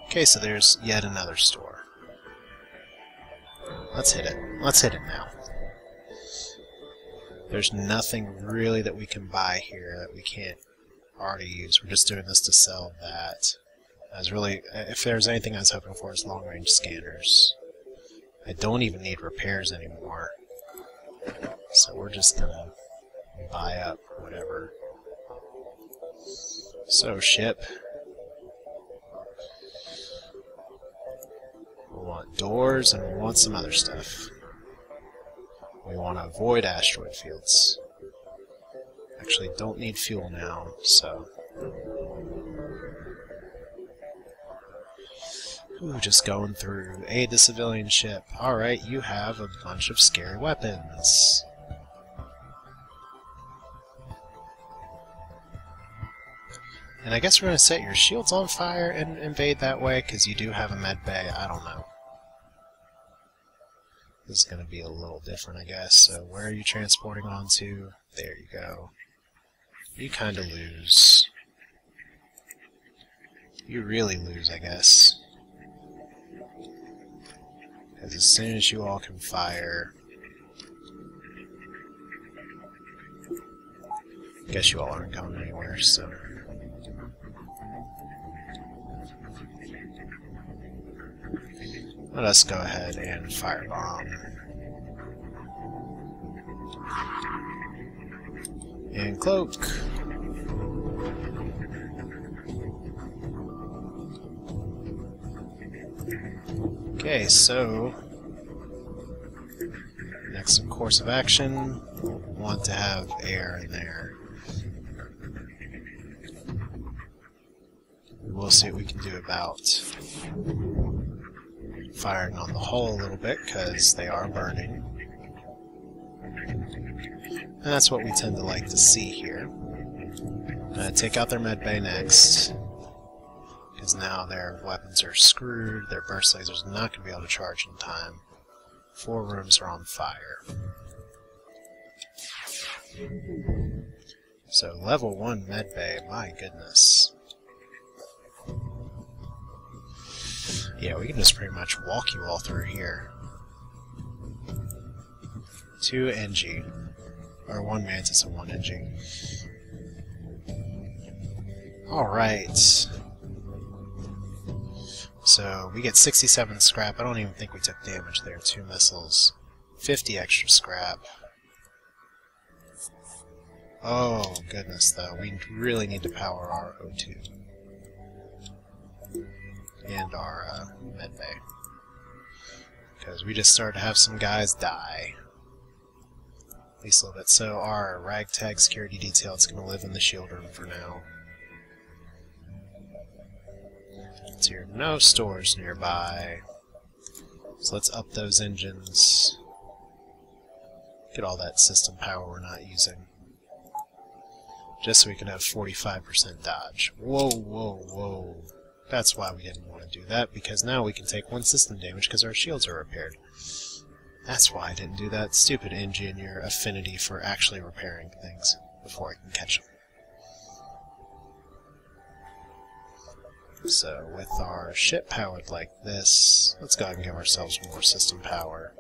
Okay, so there's yet another store. Let's hit it. Let's hit it now. There's nothing really that we can buy here that we can't already use. We're just doing this to sell that. If there's anything I was hoping for, is long-range scanners. I don't even need repairs anymore. So we're just gonna buy up whatever. So, ship. We want doors and we want some other stuff. We want to avoid asteroid fields. Actually, don't need fuel now, so... Ooh, just going through. Aid the civilian ship. Alright, you have a bunch of scary weapons. And I guess we're going to set your shields on fire and invade that way, because you do have a med bay. I don't know. This is going to be a little different, I guess. So where are you transporting on to? There you go. You kind of lose. You really lose, I guess. Because as soon as you all can fire... I guess you all aren't going anywhere, so... Let us go ahead and firebomb. And cloak. Okay, so next course of action, we'll want to have air in there. We'll see what we can do about firing on the hull a little bit, because they are burning. And that's what we tend to like to see here. Take out their med bay next, because now their weapons are screwed, their burst lasers are not going to be able to charge in time. 4 rooms are on fire. So level 1 med bay, my goodness. Yeah, we can just pretty much walk you all through here. 2 NG. Or 1 Mantis and 1 NG. Alright. So, we get 67 scrap. I don't even think we took damage there. 2 missiles. 50 extra scrap. Oh, goodness, though. We really need to power our O2. And our med bay. Because we just started to have some guys die. At least a little bit. So our ragtag security detail, it's going to live in the shield room for now. So here are no stores nearby. So let's up those engines. Get all that system power we're not using. Just so we can have 45% dodge. Whoa, whoa, whoa. That's why we didn't want to do that, because now we can take 1 system damage because our shields are repaired. That's why I didn't do that. Stupid engine, your affinity for actually repairing things before I can catch them. So, with our ship powered like this, let's go ahead and give ourselves more system power.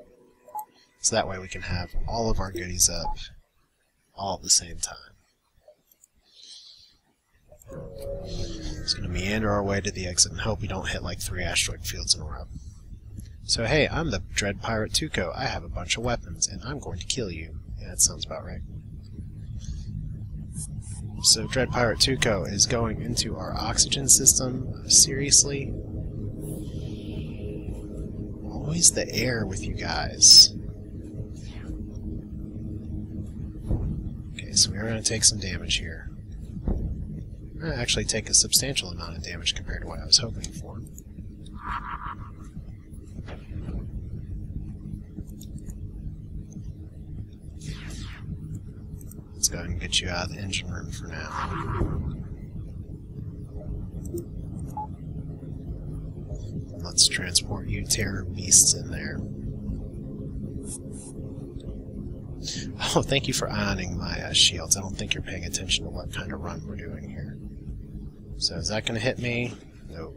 So that way we can have all of our goodies up all at the same time. Just going to meander our way to the exit and hope we don't hit like 3 asteroid fields in a row. So hey, I'm the Dread Pirate Tuco. I have a bunch of weapons, and I'm going to kill you. Yeah, that sounds about right. So Dread Pirate Tuco is going into our oxygen system. Seriously? Always the air with you guys. Okay, so we are going to take some damage here. Actually take a substantial amount of damage compared to what I was hoping for. Let's go ahead and get you out of the engine room for now. Let's transport you terror beasts in there. Oh, thank you for ioning my shields. I don't think you're paying attention to what kind of run we're doing here. So is that going to hit me? No.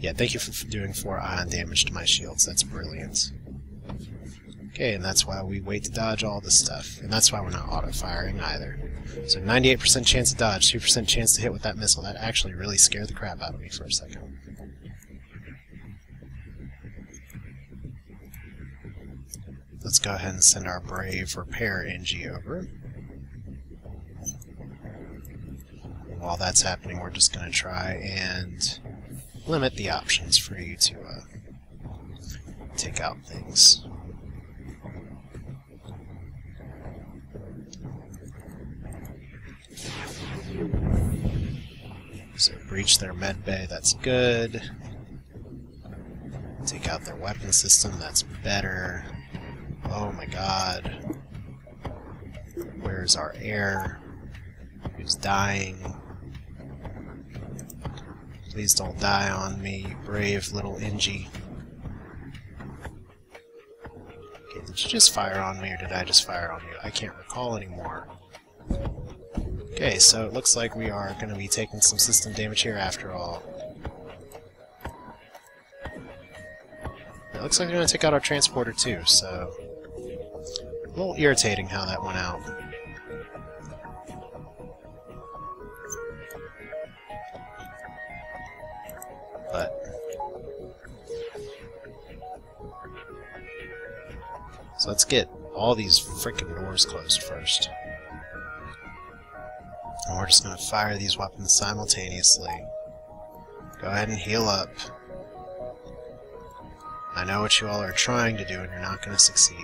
Yeah, thank you for doing 4 ion damage to my shields. That's brilliant. Okay, and that's why we wait to dodge all this stuff. And that's why we're not auto-firing either. So 98% chance to dodge, 2% chance to hit with that missile. That actually really scared the crap out of me for a second. Let's go ahead and send our brave repair NG over. And while that's happening, we're just going to try and limit the options for you to take out things. So breach their med bay, that's good. Take out their weapon system, that's better. Oh my god. Where's our air? Who's dying? Please don't die on me, you brave little NG. Okay, did you just fire on me or did I just fire on you? I can't recall anymore. Okay, so it looks like we are going to be taking some system damage here after all. It looks like we're going to take out our transporter too, so... a little irritating how that went out. But... so let's get all these frickin' doors closed first. And we're just going to fire these weapons simultaneously. Go ahead and heal up. I know what you all are trying to do and you're not going to succeed.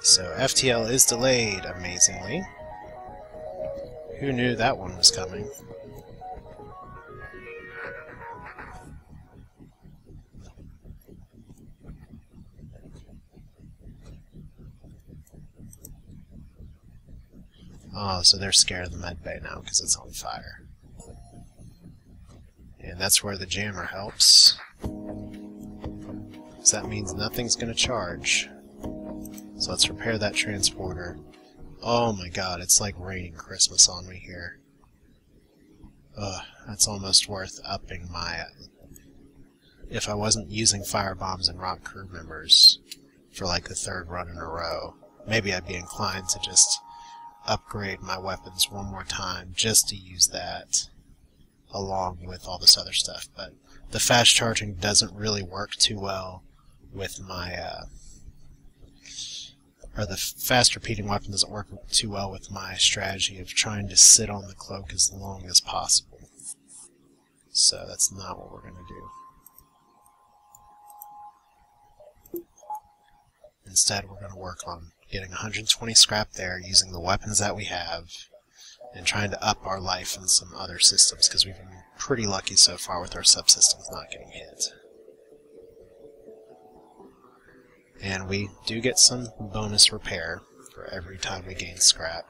So FTL is delayed, amazingly. Who knew that one was coming? Oh, so they're scared of the med bay now because it's on fire. And that's where the jammer helps. So that means nothing's going to charge. So let's repair that transporter. Oh my god, it's like raining Christmas on me here. Ugh, that's almost worth upping my... if I wasn't using firebombs and rock crew members for like the 3rd run in a row, maybe I'd be inclined to just upgrade my weapons one more time just to use that along with all this other stuff. But the fast charging doesn't really work too well with my or the fast repeating weapon doesn't work too well with my strategy of trying to sit on the cloak as long as possible. So that's not what we're going to do. Instead, we're going to work on getting 120 scrap there, using the weapons that we have, and trying to up our life in some other systems, because we've been pretty lucky so far with our subsystems not getting hit. And we do get some bonus repair for every time we gain scrap.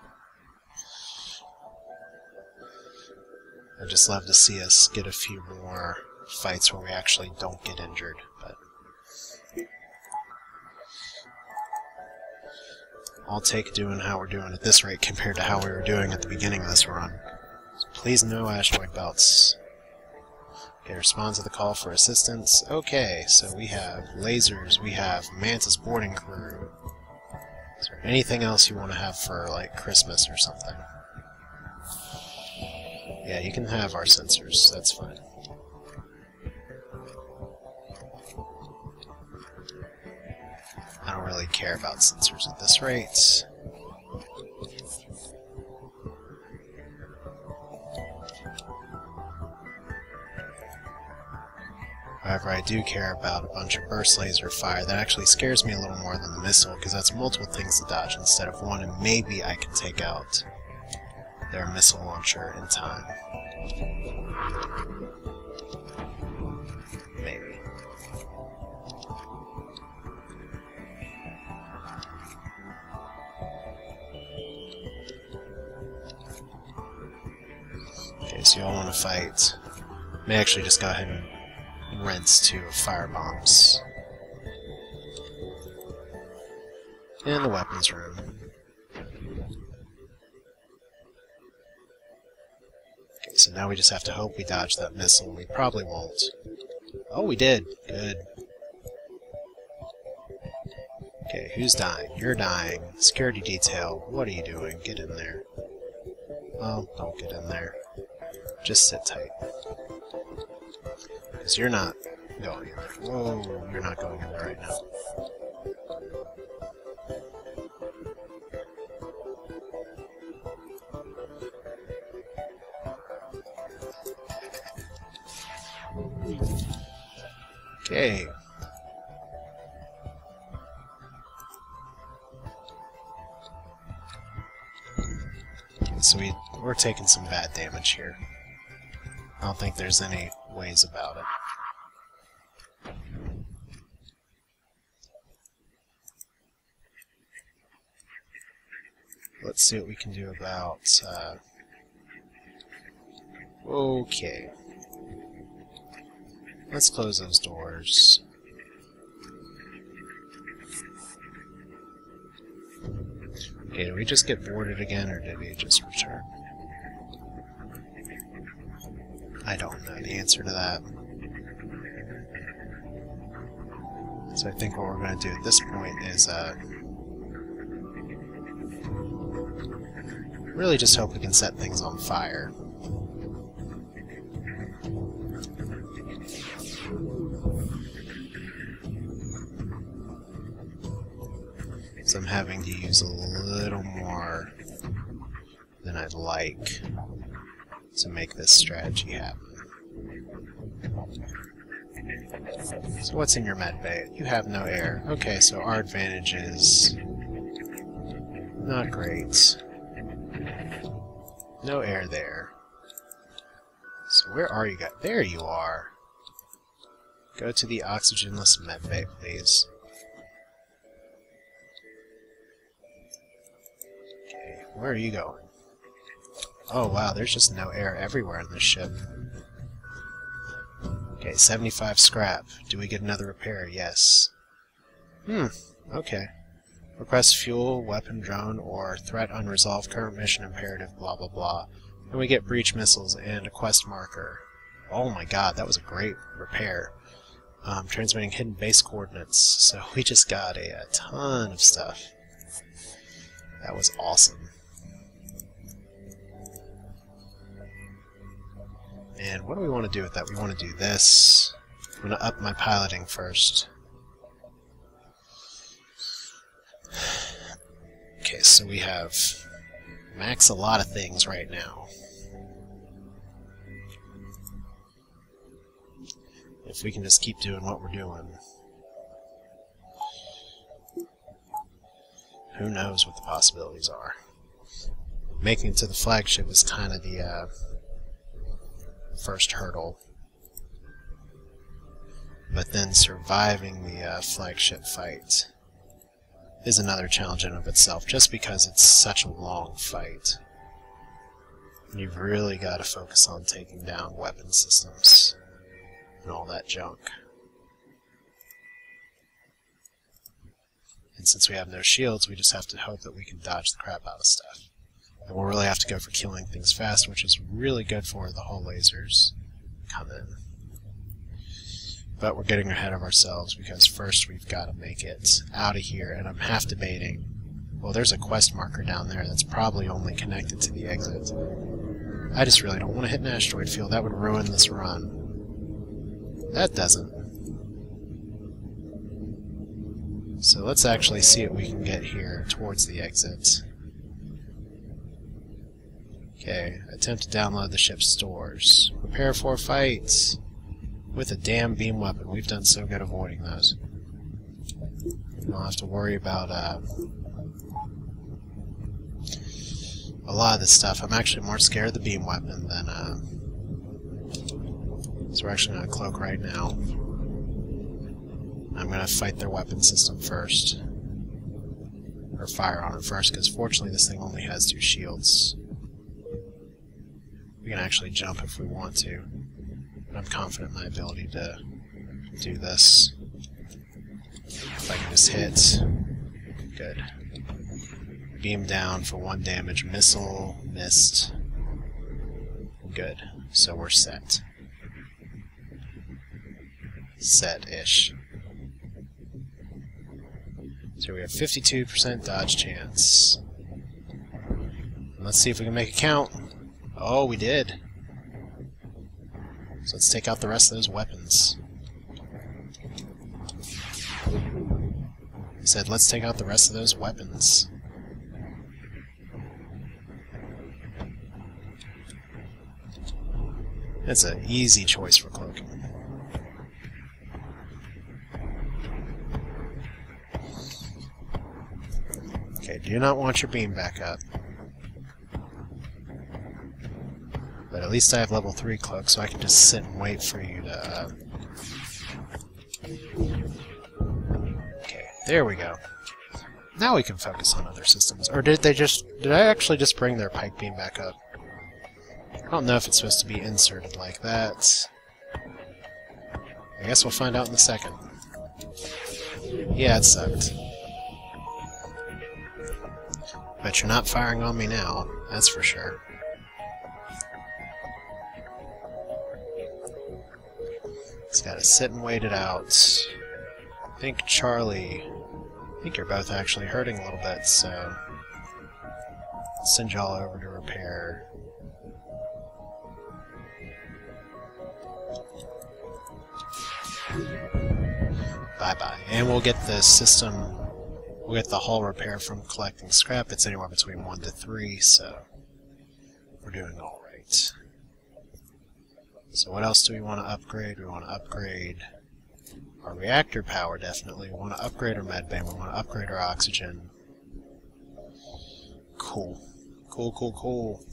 I'd just love to see us get a few more fights where we actually don't get injured, but I'll take doing how we're doing at this rate compared to how we were doing at the beginning of this run. So please no asteroid belts. Okay, respond to the call for assistance. Okay, so we have lasers, we have Mantis boarding crew. Is there anything else you want to have for, like, Christmas or something? Yeah, you can have our sensors, that's fine. I don't really care about sensors at this rate. However, I do care about a bunch of burst laser fire. That actually scares me a little more than the missile, because that's multiple things to dodge instead of one, and maybe I can take out their missile launcher in time. Maybe. Okay, so you all want to fight. May actually just go ahead and rinse 2 firebombs in the weapons room. now we just have to hope we dodge that missile. We probably won't. Oh, we did. Good. Okay, who's dying? You're dying. Security detail. What are you doing? Get in there. Oh, don't get in there. Just sit tight. Because you're not going in there. Whoa, you're not going in there right now. Okay. So we're taking some bad damage here. I don't think there's any ways about it. Let's see what we can do about... Okay. Let's close those doors. Okay, did we just get boarded again, or did we just return? I don't know the answer to that. So I think what we're going to do at this point is really just hope we can set things on fire. So I'm having to use a little more than I'd like to make this strategy happen. So what's in your med bay? You have no air. Okay, so our advantage is not great. No air there. So where are you guys? There you are. Go to the oxygenless med bay, please. Okay, where are you going? Oh wow, there's just no air everywhere in this ship. Okay, 75 scrap. Do we get another repair? Yes. Okay. Request fuel, weapon, drone, or threat unresolved, current mission imperative, blah blah blah. And we get breach missiles and a quest marker. Oh my god, that was a great repair. Transmitting hidden base coordinates. So we just got a ton of stuff. That was awesome. And what do we want to do with that? We want to do this. I'm going to up my piloting first. Okay, so we have max a lot of things right now. If we can just keep doing what we're doing. Who knows what the possibilities are. Making it to the flagship is kind of the first hurdle. But then surviving the flagship fight is another challenge in and of itself, just because it's such a long fight. And you've really got to focus on taking down weapon systems and all that junk. And since we have no shields, we just have to hope that we can dodge the crap out of stuff. And we'll really have to go for killing things fast, which is really good for the hull lasers come in. But we're getting ahead of ourselves, because first we've got to make it out of here, and I'm half debating. Well, there's a quest marker down there that's probably only connected to the exit. I just really don't want to hit an asteroid field. That would ruin this run. That doesn't. So let's actually see what we can get here towards the exit. Okay, attempt to download the ship's stores. Prepare for fight with a damn beam weapon. We've done so good avoiding those. We don't have to worry about a lot of this stuff. I'm actually more scared of the beam weapon than so we're actually going to cloak right now. I'm going to fight their weapon system first. Or fire on it first, because fortunately this thing only has 2 shields. We can actually jump if we want to. But I'm confident in my ability to do this. If I can just hit. Good. Beam down for 1 damage. Missile. Missed. Good. So we're set. Set-ish. So we have 52% dodge chance. Let's see if we can make it count. Oh, we did. So let's take out the rest of those weapons. I said, let's take out the rest of those weapons. That's an easy choice for cloaking. Okay, do not want your beam back up. But at least I have level 3 cloak, so I can just sit and wait for you to... Okay, there we go. Now we can focus on other systems. Or did I actually just bring their pike beam back up? I don't know if it's supposed to be inserted like that. I guess we'll find out in a second. Yeah, it sucked. But you're not firing on me now, that's for sure. Just gotta sit and wait it out. I think Charlie... I think you're both actually hurting a little bit, so... I'll send y'all over to repair. Bye-bye. And we'll get the system... We'll get the hull repair from collecting scrap. It's anywhere between 1 to 3, so... We're doing alright. So what else do we want to upgrade? We want to upgrade our reactor power, definitely. We want to upgrade our medbay. We want to upgrade our oxygen. Cool. Cool, cool, cool.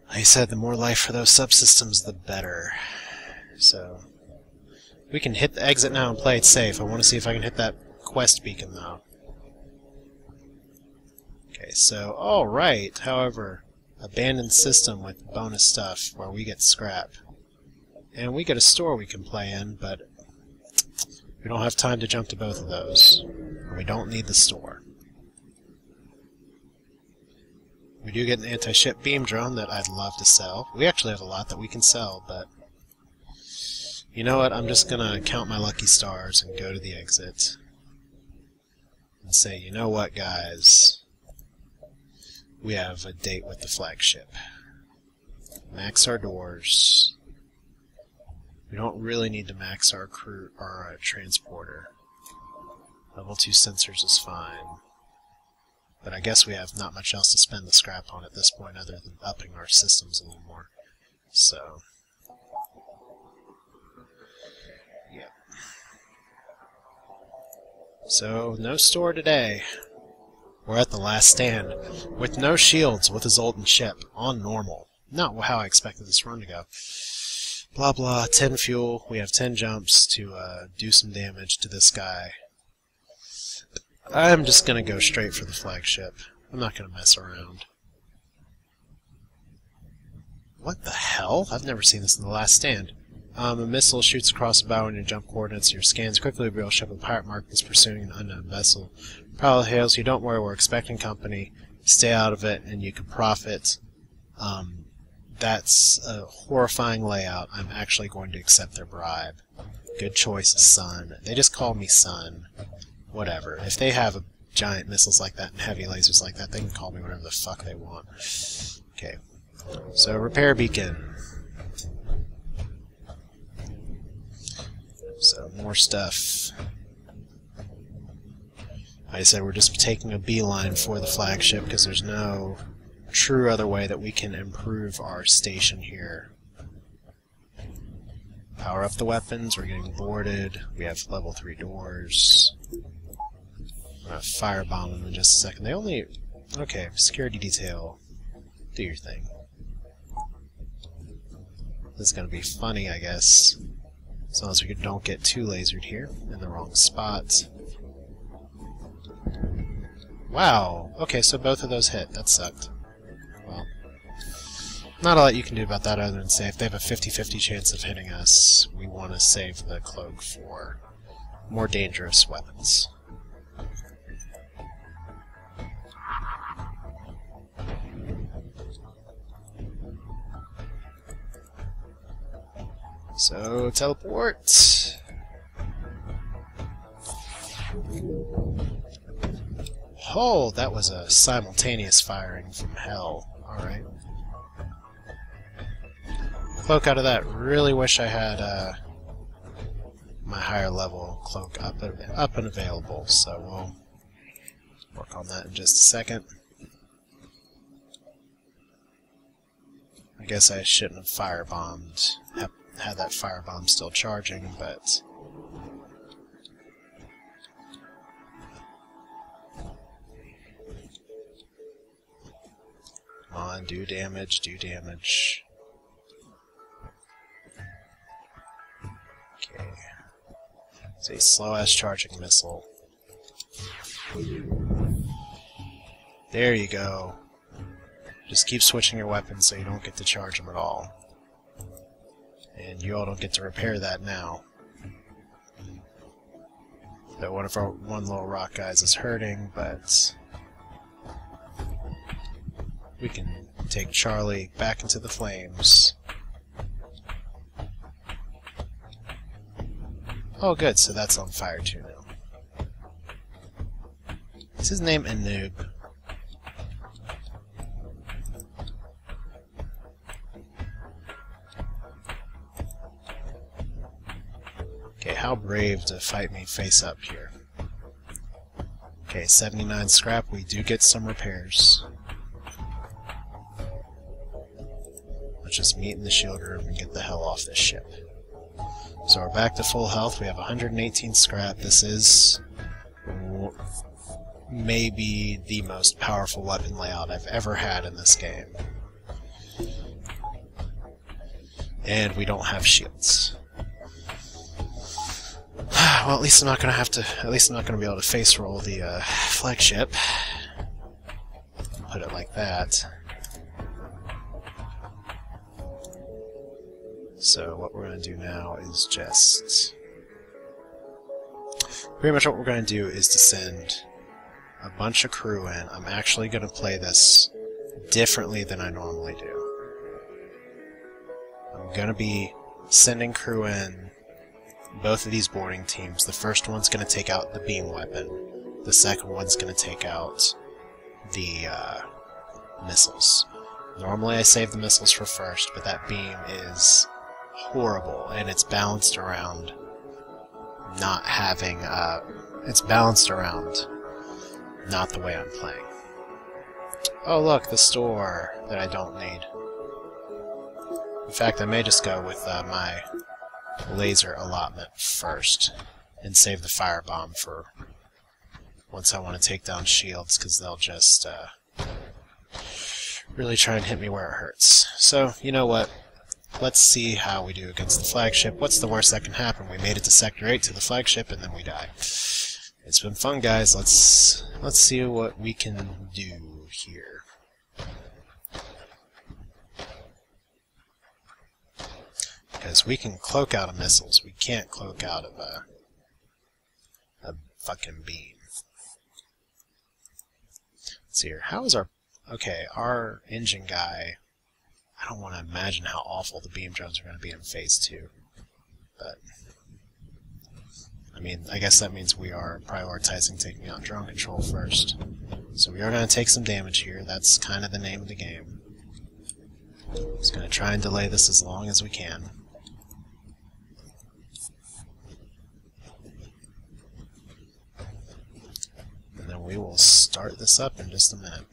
Like I said, the more life for those subsystems, the better. So, we can hit the exit now and play it safe. I want to see if I can hit that quest beacon, though. Okay, so, alright. However, abandoned system with bonus stuff where we get scrap. And we get a store we can play in, but we don't have time to jump to both of those. And we don't need the store. We do get an anti-ship beam drone that I'd love to sell. We actually have a lot that we can sell, but... You know what, I'm just gonna count my lucky stars and go to the exit. And say, you know what, guys? We have a date with the flagship. Max our doors. We don't really need to max our crew, our transporter. Level 2 sensors is fine. But I guess we have not much else to spend the scrap on at this point other than upping our systems a little more. So... yeah. So, no store today. We're at the last stand, with no shields with a Zoltan ship, on normal. Not how I expected this run to go. Blah blah, 10 fuel, we have 10 jumps to do some damage to this guy. I'm just gonna go straight for the flagship. I'm not gonna mess around. What the hell? I've never seen this in the last stand. A missile shoots across the bow in your jump coordinates. Your scans quickly reveal a ship with pirate markings pursuing an unknown vessel. Probably hails you. Don't worry, we're expecting company. Stay out of it, and you can profit. That's a horrifying layout. I'm actually going to accept their bribe. Good choice, son. They just call me son. Whatever. If they have giant missiles like that and heavy lasers like that, they can call me whatever the fuck they want. Okay. So, repair beacon. So, more stuff. Like I said, we're just taking a beeline for the flagship because there's no true other way that we can improve our station here. Power up the weapons, we're getting boarded, we have level 3 doors. I'm gonna firebomb them in just a second. They only... okay, security detail. Do your thing. This is gonna be funny, I guess. As long as we don't get too lasered here, in the wrong spot. Wow! Okay, so both of those hit. That sucked. Well, not a lot you can do about that other than say if they have a 50-50 chance of hitting us, we want to save the cloak for more dangerous weapons. So, teleport! Oh, that was a simultaneous firing from hell. Alright. Cloak out of that. Really wish I had my higher level cloak up and available, so we'll work on that in just a second. I guess I shouldn't have firebombed, had that firebomb still charging, but come on, do damage, do damage. Okay. It's a slow-ass charging missile. There you go. Just keep switching your weapons so you don't get to charge them at all. And you all don't get to repair that now. That one of our one little rock guys is hurting, but we can take Charlie back into the flames. Oh good, so that's on fire too now. Is his name Anub? Okay, how brave to fight me face up here. Okay, 79 scrap, we do get some repairs. Let's just meet in the shield room and get the hell off this ship. So we're back to full health, we have 118 scrap. This is maybe the most powerful weapon layout I've ever had in this game. And we don't have shields. Well, at least I'm not gonna be able to face roll the flagship. Put it like that. So what we're gonna do now is just pretty much what we're gonna do is to send a bunch of crew in. I'm actually gonna play this differently than I normally do. I'm gonna be sending crew in both of these boarding teams. The first one's going to take out the beam weapon. The second one's going to take out the missiles. Normally I save the missiles for first, but that beam is horrible, and it's balanced around not having, it's balanced around not the way I'm playing. Oh look, the store that I don't need. In fact, I may just go with my laser allotment first and save the firebomb for once I want to take down shields, because they'll just really try and hit me where it hurts. So, you know what? Let's see how we do against the flagship. What's the worst that can happen? We made it to Sector 8 to the flagship, and then we die. It's been fun, guys. Let's see what we can do here. Because we can cloak out of missiles, we can't cloak out of a fucking beam. Let's see here. How is our... Okay, our engine guy... I don't want to imagine how awful the beam drones are going to be in Phase 2. But... I mean, I guess that means we are prioritizing taking out drone control first. So we are going to take some damage here. That's kind of the name of the game. Just going to try and delay this as long as we can. And then we will start this up in just a minute.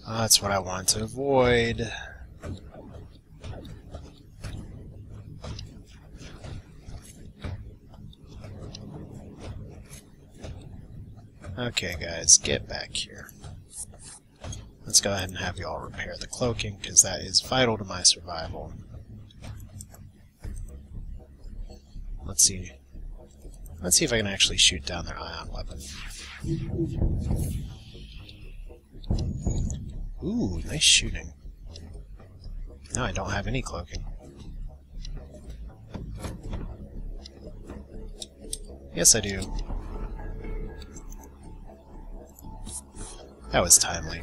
That's what I want to avoid. Okay, guys, get back here. Let's go ahead and have you all repair the cloaking, because that is vital to my survival. Let's see if I can actually shoot down their ion weapon. Ooh, nice shooting. Now I don't have any cloaking. Yes, I do. That was timely.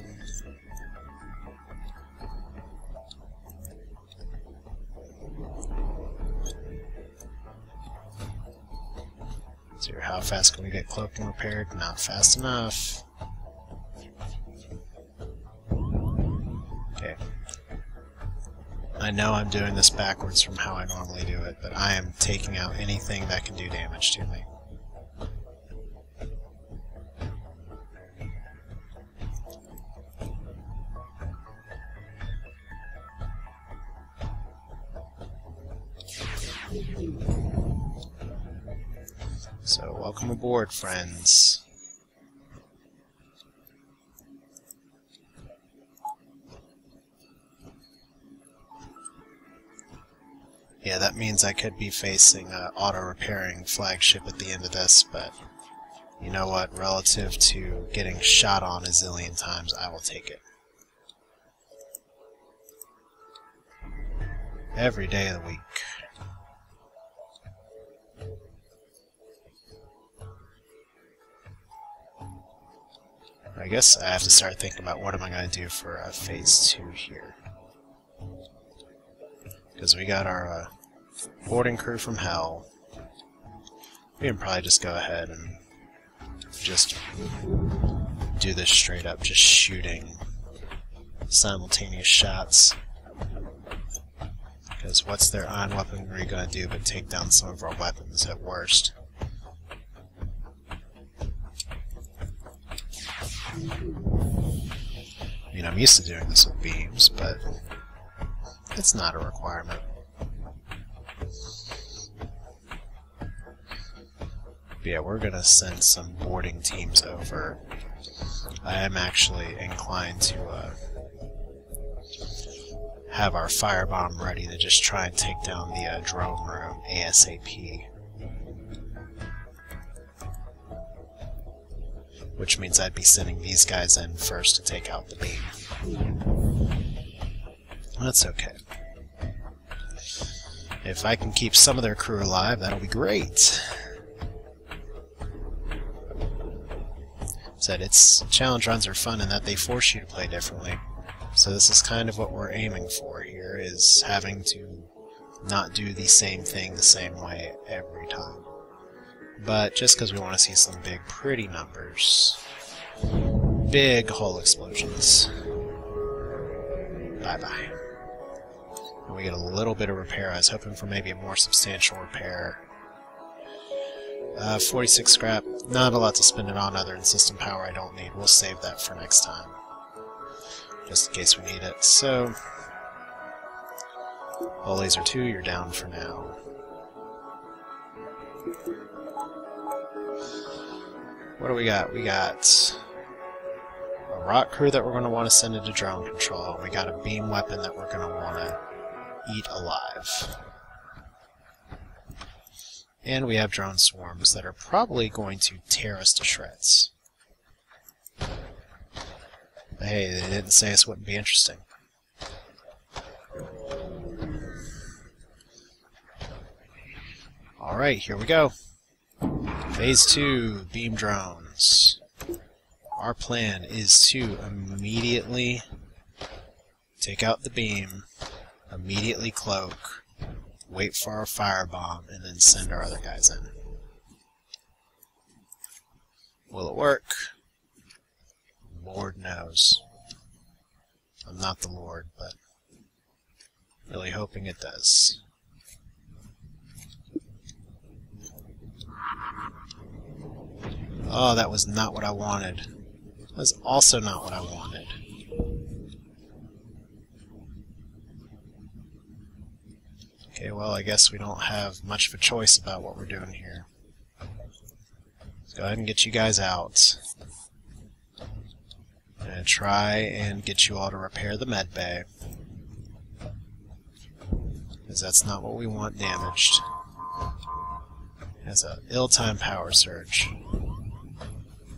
So how fast can we get cloaking repaired? Not fast enough. Okay. I know I'm doing this backwards from how I normally do it, but I am taking out anything that can do damage to me. So, welcome aboard, friends. Yeah, that means I could be facing an auto-repairing flagship at the end of this, but you know what? Relative to getting shot on a zillion times, I will take it. Every day of the week. I guess I have to start thinking about what am I going to do for Phase 2 here. Because we got our boarding crew from hell. We can probably just go ahead and just do this straight up, just shooting simultaneous shots. Because what's their ion weaponry going to do but take down some of our weapons at worst? I mean, I'm used to doing this with beams, but it's not a requirement. But yeah, we're going to send some boarding teams over. I am actually inclined to have our firebomb ready to just try and take down the drone room ASAP. Which means I'd be sending these guys in first to take out the beam. That's okay. If I can keep some of their crew alive, that'll be great. Said it's challenge runs are fun in that they force you to play differently. So this is kind of what we're aiming for here, is having to not do the same thing the same way every time. But just because we want to see some big, pretty numbers. Big hull explosions. Bye-bye. And we get a little bit of repair. I was hoping for maybe a more substantial repair. 46 scrap. Not a lot to spend it on other than system power I don't need. We'll save that for next time. Just in case we need it. So, Hull Laser 2, you're down for now. What do we got? We got a rock crew that we're going to want to send into drone control. We got a beam weapon that we're going to want to eat alive. And we have drone swarms that are probably going to tear us to shreds. But hey, they didn't say this wouldn't be interesting. Alright, here we go. Phase 2, beam drones. Our plan is to immediately take out the beam, immediately cloak, wait for our firebomb, and then send our other guys in. Will it work? Lord knows. I'm not the Lord, but really hoping it does. Oh, that was not what I wanted. That was also not what I wanted. Okay, well, I guess we don't have much of a choice about what we're doing here. Let's go ahead and get you guys out. And try and get you all to repair the med bay. Because that's not what we want damaged. It has an ill-timed power surge.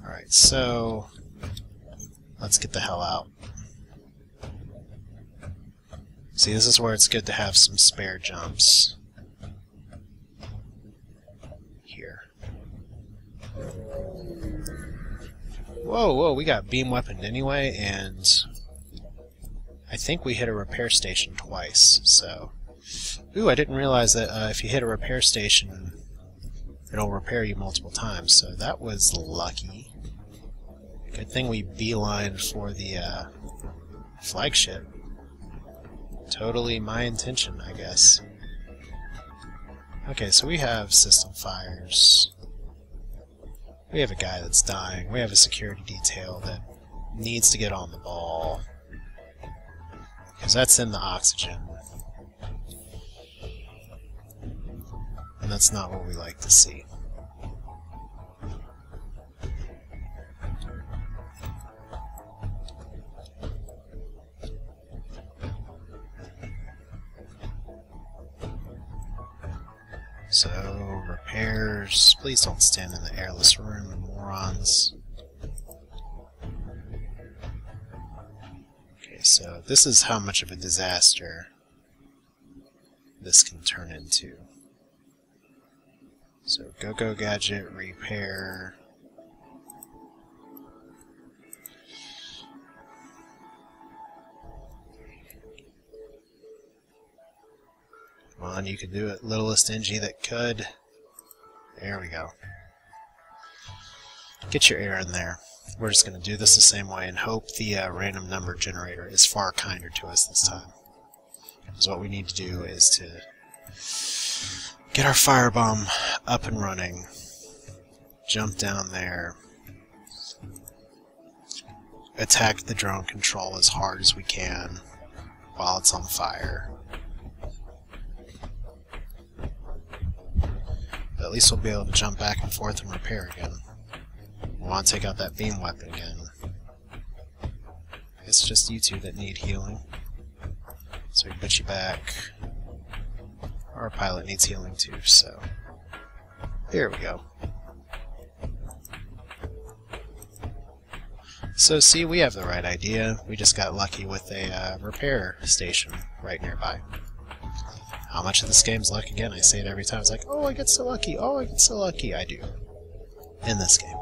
Alright, so let's get the hell out. See, this is where it's good to have some spare jumps. Here. Whoa, whoa, we got beam weaponed anyway, and I think we hit a repair station twice, so... Ooh, I didn't realize that if you hit a repair station, it'll repair you multiple times, so that was lucky. Good thing we beelined for the flagship. Totally my intention, I guess. Okay, so we have system fires. We have a guy that's dying. We have a security detail that needs to get on the ball. Because that's in the oxygen. And that's not what we like to see. So, repairs. Please don't stand in the airless room, morons. Okay, so this is how much of a disaster this can turn into. So, Go-Go Gadget, repair. Come on, you can do it, littlest NG that could. There we go. Get your air in there. We're just going to do this the same way and hope the random number generator is far kinder to us this time. Because what we need to do is to get our firebomb up and running. Jump down there. Attack the drone control as hard as we can while it's on fire. But at least we'll be able to jump back and forth and repair again. We want to take out that beam weapon again. It's just you two that need healing. So we put you back. Our pilot needs healing too, so... There we go. So see, we have the right idea. We just got lucky with a repair station right nearby. How much of this game's luck again? I say it every time. It's like, oh, I get so lucky. Oh, I get so lucky. I do. In this game.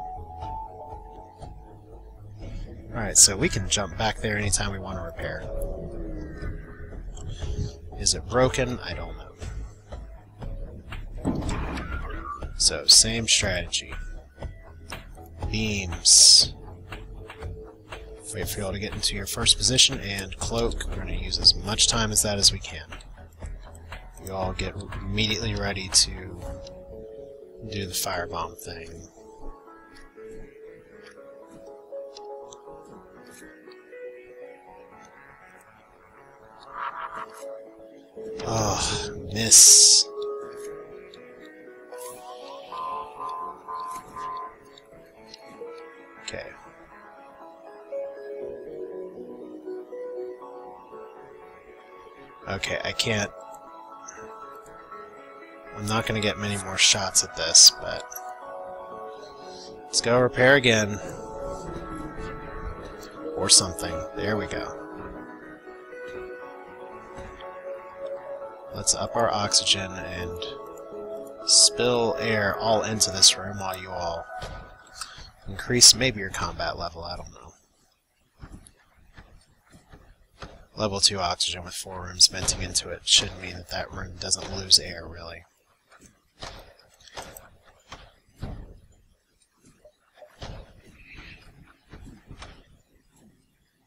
Alright, so we can jump back there anytime we want to repair. Is it broken? I don't know. So, same strategy. Beams. Wait for you all to get into your first position, and cloak. We're going to use as much time as that as we can. You all get immediately ready to do the firebomb thing. Oh, miss. Okay. Okay, I can't... I'm not going to get many more shots at this, but... Let's go repair again. Or something. There we go. Let's up our oxygen and spill air all into this room while you all increase maybe your combat level, I don't know. Level 2 oxygen with 4 rooms venting into it should mean that that room doesn't lose air, really.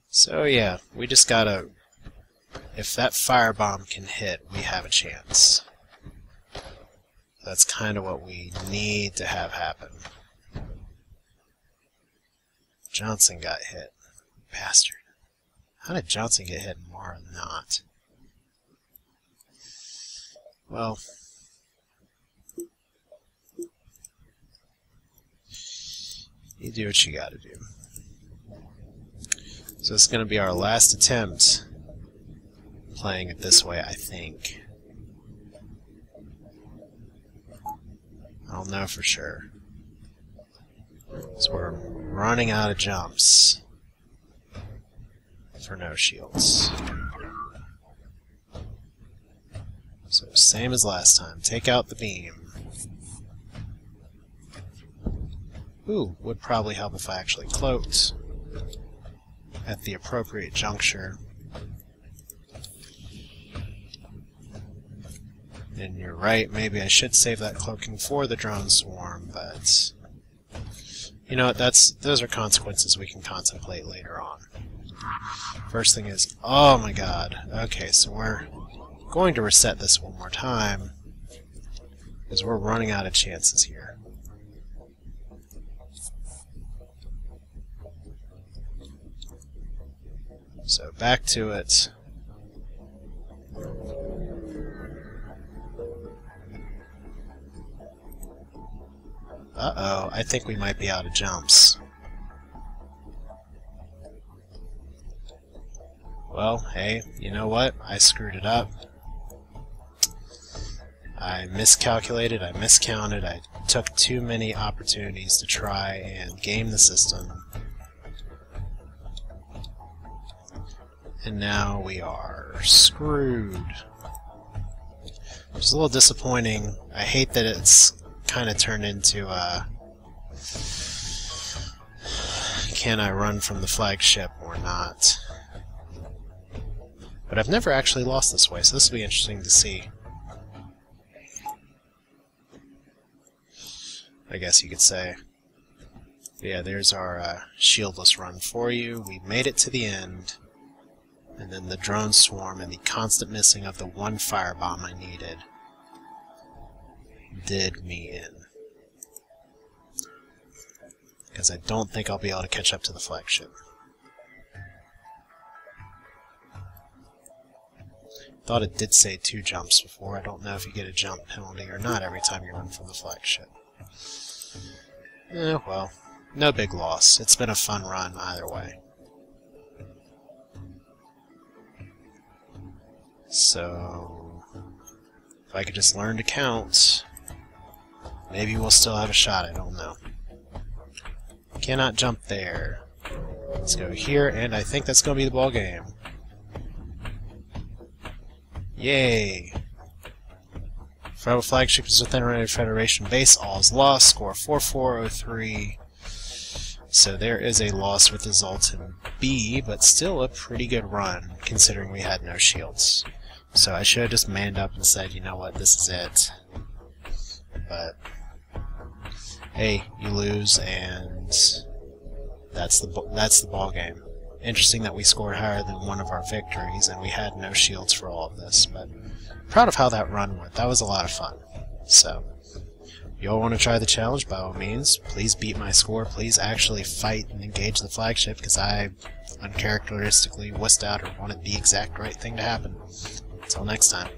So yeah, we just gotta... If that firebomb can hit, we have a chance. That's kind of what we need to have happen. Johnson got hit. Bastard. How did Johnson get hit and Mara not? Well... You do what you gotta do. So this is going to be our last attempt playing it this way, I think. I don't know for sure. So we're running out of jumps for no shields. So same as last time. Take out the beam. Ooh, would probably help if I actually cloaked at the appropriate juncture. And you're right, maybe I should save that cloaking for the drone swarm, but you know what, those are consequences we can contemplate later on. First thing is, oh my god, okay, so we're going to reset this one more time, because we're running out of chances here. So back to it. Uh-oh, I think we might be out of jumps. Well, hey, you know what? I screwed it up. I miscalculated, I miscounted, I took too many opportunities to try and game the system. And now we are screwed. Which is a little disappointing. I hate that it's kind of turned into can I run from the flagship or not? But I've never actually lost this way, so this will be interesting to see. I guess you could say. Yeah, there's our shieldless run for you. We made it to the end. And then the drone swarm and the constant missing of the one firebomb I needed did me in. Because I don't think I'll be able to catch up to the flagship. Thought it did say 2 jumps before. I don't know if you get a jump penalty or not every time you run from the flagship. Well, no big loss. It's been a fun run either way. So, if I could just learn to count, maybe we'll still have a shot, I don't know. Cannot jump there. Let's go here, and I think that's going to be the ball game. Yay! Rebel flagship is within a Federation base, all is lost, score 4403. So there is a loss with the Zoltan B, but still a pretty good run, considering we had no shields. So I should have just manned up and said, you know what, this is it. But, hey, you lose, and that's the ball game. Interesting that we scored higher than one of our victories, and we had no shields for all of this, but proud of how that run went. That was a lot of fun. So, if you all want to try the challenge, by all means, please beat my score. Please actually fight and engage the flagship, because I uncharacteristically wussed out or wanted the exact right thing to happen. Until next time.